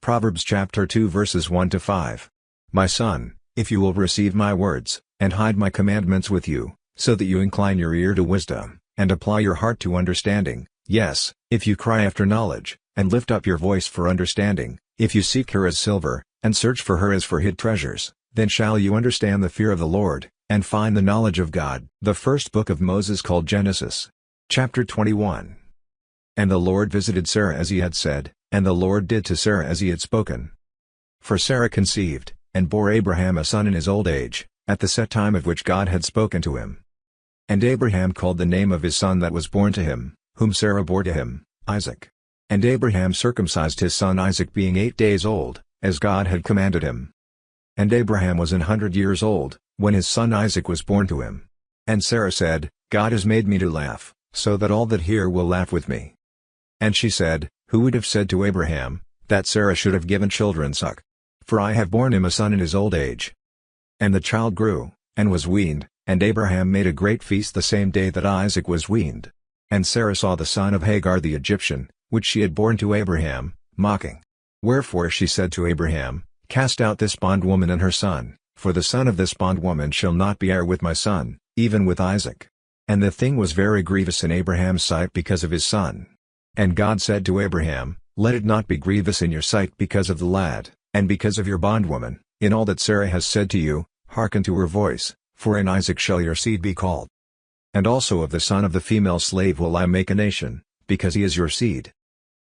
Proverbs chapter 2 verses 1-5. My son, if you will receive my words, and hide my commandments with you, so that you incline your ear to wisdom, and apply your heart to understanding, yes, if you cry after knowledge, and lift up your voice for understanding, if you seek her as silver, and search for her as for hid treasures, then shall you understand the fear of the Lord, and find the knowledge of God. The first book of Moses called Genesis. Chapter 21. And the Lord visited Sarah as he had said, and the Lord did to Sarah as he had spoken. For Sarah conceived, and bore Abraham a son in his old age, at the set time of which God had spoken to him. And Abraham called the name of his son that was born to him, whom Sarah bore to him, Isaac. And Abraham circumcised his son Isaac being 8 days old, as God had commanded him. And Abraham was 100 years old, when his son Isaac was born to him. And Sarah said, God has made me to laugh, so that all that hear will laugh with me. And she said, Who would have said to Abraham, that Sarah should have given children suck? For I have borne him a son in his old age. And the child grew, and was weaned, and Abraham made a great feast the same day that Isaac was weaned. And Sarah saw the son of Hagar the Egyptian, which she had borne to Abraham, mocking. Wherefore she said to Abraham, Cast out this bondwoman and her son, for the son of this bondwoman shall not be heir with my son, even with Isaac. And the thing was very grievous in Abraham's sight because of his son. And God said to Abraham, Let it not be grievous in your sight because of the lad, and because of your bondwoman, in all that Sarah has said to you, hearken to her voice, for in Isaac shall your seed be called. And also of the son of the female slave will I make a nation, because he is your seed.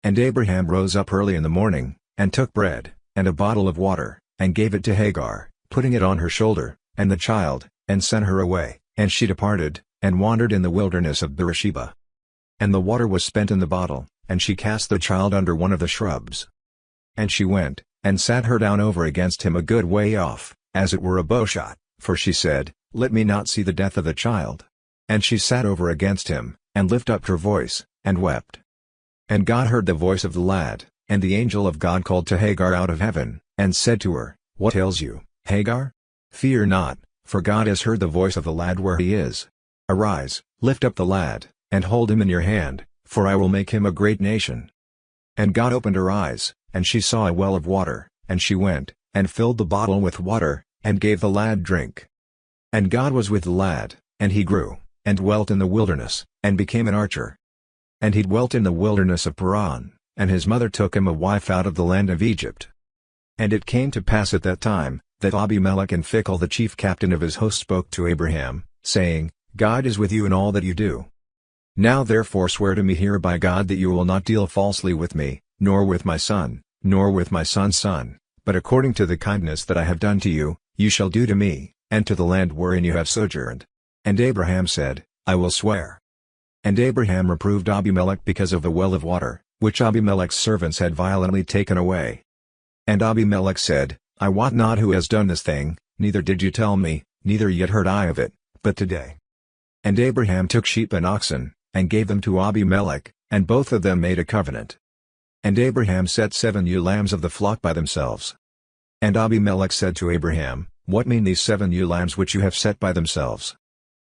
And Abraham rose up early in the morning, and took bread, and a bottle of water, and gave it to Hagar, putting it on her shoulder, and the child, and sent her away, and she departed, and wandered in the wilderness of Beersheba. And the water was spent in the bottle, and she cast the child under one of the shrubs. And she went, and sat her down over against him a good way off, as it were a bowshot, for she said, Let me not see the death of the child. And she sat over against him, and lifted up her voice, and wept. And God heard the voice of the lad, and the angel of God called to Hagar out of heaven, and said to her, What ails you, Hagar? Fear not, for God has heard the voice of the lad where he is. Arise, lift up the lad, and hold him in your hand, for I will make him a great nation. And God opened her eyes, and she saw a well of water, and she went, and filled the bottle with water, and gave the lad drink. And God was with the lad, and he grew, and dwelt in the wilderness, and became an archer. And he dwelt in the wilderness of Paran, and his mother took him a wife out of the land of Egypt. And it came to pass at that time, that Abimelech and Phicol the chief captain of his host spoke to Abraham, saying, God is with you in all that you do. Now therefore swear to me here by God that you will not deal falsely with me, nor with my son, nor with my son's son, but according to the kindness that I have done to you, you shall do to me, and to the land wherein you have sojourned. And Abraham said, I will swear. And Abraham reproved Abimelech because of the well of water, which Abimelech's servants had violently taken away. And Abimelech said, I wot not who has done this thing, neither did you tell me, neither yet heard I of it, but today. And Abraham took sheep and oxen, and gave them to Abimelech, and both of them made a covenant. And Abraham set 7 ewe lambs of the flock by themselves. And Abimelech said to Abraham, What mean these 7 ewe lambs which you have set by themselves?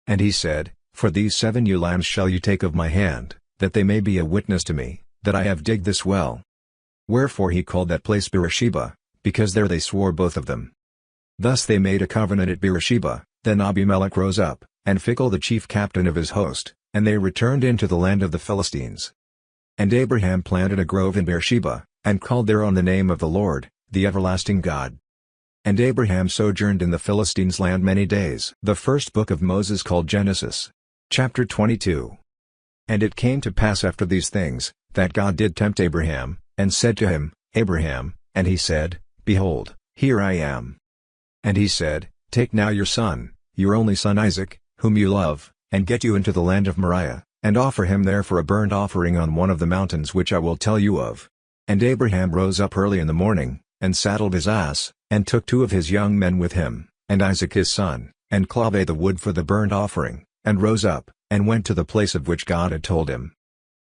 And he said, For these 7 ewe lambs shall you take of my hand, that they may be a witness to me, that I have digged this well. Wherefore he called that place Beersheba, because there they swore both of them. Thus they made a covenant at Beersheba. Then Abimelech rose up, and Phicol the chief captain of his host, and they returned into the land of the Philistines. And Abraham planted a grove in Beersheba, and called thereon the name of the Lord, the everlasting God. And Abraham sojourned in the Philistines' land many days. The first book of Moses called Genesis. Chapter 22. And it came to pass after these things, that God did tempt Abraham, and said to him, Abraham, and he said, Behold, here I am. And he said, Take now your son, your only son Isaac, whom you love, and get you into the land of Moriah, and offer him there for a burnt offering on one of the mountains which I will tell you of. And Abraham rose up early in the morning, and saddled his ass, and took 2 of his young men with him, and Isaac his son, and clave the wood for the burnt offering, and rose up, and went to the place of which God had told him.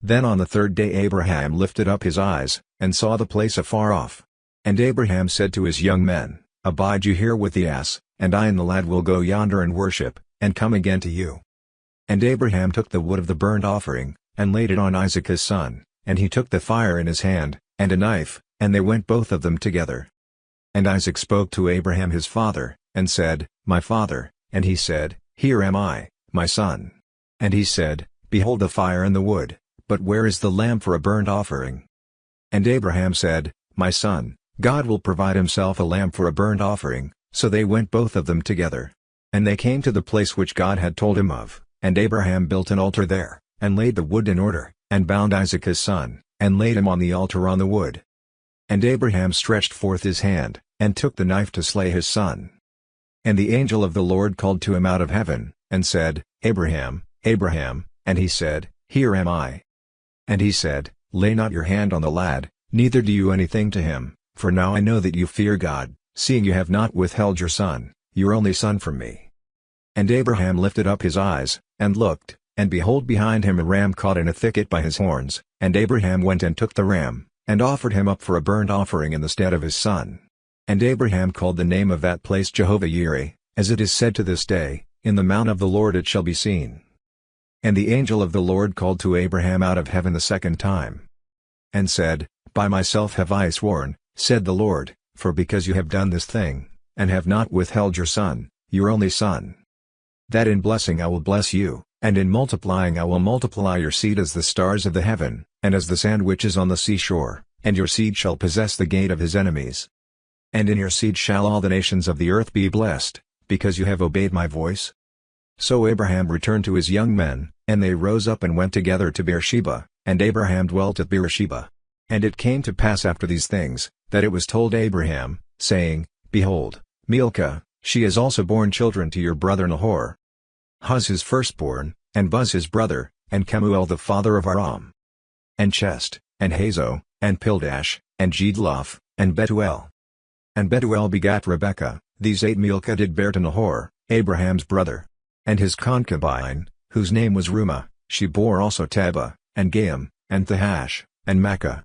Then on the 3rd day Abraham lifted up his eyes, and saw the place afar off. And Abraham said to his young men, Abide you here with the ass, and I and the lad will go yonder and worship, and come again to you. And Abraham took the wood of the burnt offering, and laid it on Isaac his son, and he took the fire in his hand, and a knife, and they went both of them together. And Isaac spoke to Abraham his father, and said, My father, and he said, Here am I, my son. And he said, Behold the fire and the wood, but where is the lamb for a burnt offering? And Abraham said, My son, God will provide himself a lamb for a burnt offering. So they went both of them together. And they came to the place which God had told him of, and Abraham built an altar there, and laid the wood in order, and bound Isaac his son, and laid him on the altar on the wood. And Abraham stretched forth his hand, and took the knife to slay his son. And the angel of the Lord called to him out of heaven, and said, Abraham, Abraham, and he said, Here am I. And he said, Lay not your hand on the lad, neither do you anything to him, for now I know that you fear God, seeing you have not withheld your son, your only son from me. And Abraham lifted up his eyes, and looked, and behold behind him a ram caught in a thicket by his horns, and Abraham went and took the ram, and offered him up for a burnt offering in the stead of his son. And Abraham called the name of that place Jehovah-Yireh, as it is said to this day, In the mount of the Lord it shall be seen. And the angel of the Lord called to Abraham out of heaven the second time, and said, By myself have I sworn, said the Lord, for because you have done this thing, and have not withheld your son, your only son, that in blessing I will bless you, and in multiplying I will multiply your seed as the stars of the heaven, and as the sand which is on the seashore, and your seed shall possess the gate of his enemies. And in your seed shall all the nations of the earth be blessed, because you have obeyed my voice. So Abraham returned to his young men, and they rose up and went together to Beersheba, and Abraham dwelt at Beersheba. And it came to pass after these things, that it was told Abraham, saying, Behold, Milcah, she has also borne children to your brother Nahor. Huz his firstborn, and Buz his brother, and Kemuel the father of Aram. And Chest, and Hazo, and Pildash, and Jedloth, and Betuel. And Betuel begat Rebekah. These 8 Milcah did bear to Nahor, Abraham's brother. And his concubine, whose name was Rumah, she bore also Tebah, and Gaam, and Thahash, and Makkah.